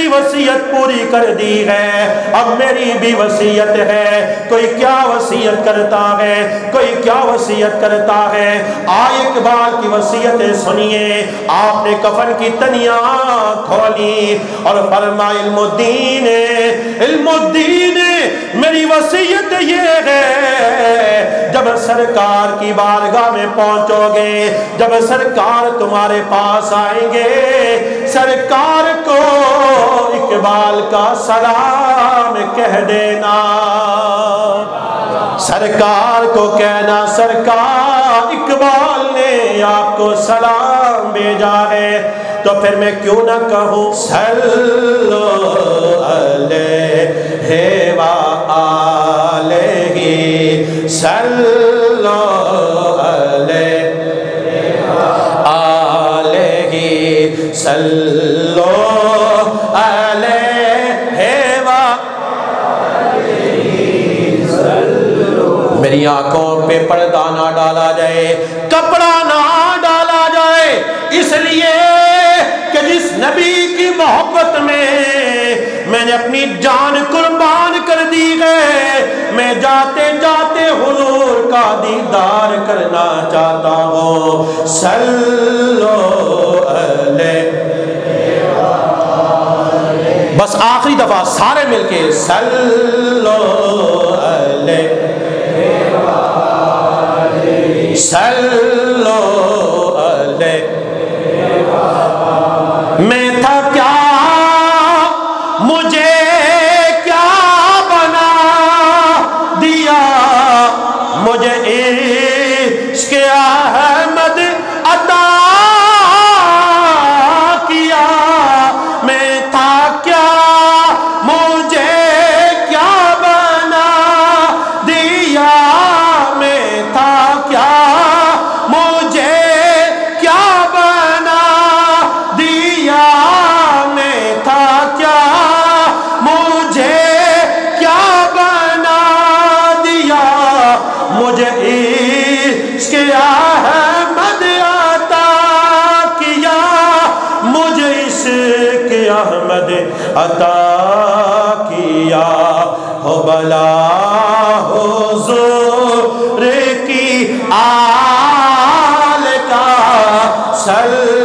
وصیت پوری کر دی ہے، اب میری بھی وصیت ہے۔ کوئی کیا وصیت کرتا ہے، کوئی کیا وصیت کرتا ہے؟ آئے اقبال کی وصیتیں سنیے۔ آپ نے کفن کی تنیاں کھولی اور فرمایا علم الدین میری وصیت یہ ہے، جب سرکار کی بارگاہ میں پہنچو گے، جب سرکار تمہارے پاس آئیں گے، سرکار کو اقبال کا سلام کہہ دینا، سرکار کو کہنا سرکار اقبال نے آپ کو سلام بھیجا ہے۔ تو پھر میں کیوں نہ کہوں صلو علیہ وآلہ صلو علیہ وآلہ صلو علیہ وآلہ۔ میری آنکھوں پہ پردہ نہ ڈالا جائے، کپڑا نہ ڈالا جائے، اس لیے کہ جس نبی کی محبت میں نے اپنی جان قربان کر دی ہے، میں جاتے جاتے حضور کا دیدار کرنا چاہتا ہوں۔ صلو علیہ، بس آخری دفعہ سارے مل کے صلو علیہ صلو علیہ۔ میں تھا کیا، مجھے کیا بنا دیا، مجھے عشق احمد عطا کیا۔ میں تھا کیا، مجھے کیا بنا دیا، میں تھا کیا، مجھے کیا بنا دیا، میں تھا کیا، مجھے کیا بنا دیا، مجھے عشق احمد عطا کیا، مجھے عشق احمد عطا کیا۔ ہو بلا حضور کی آل کا صلی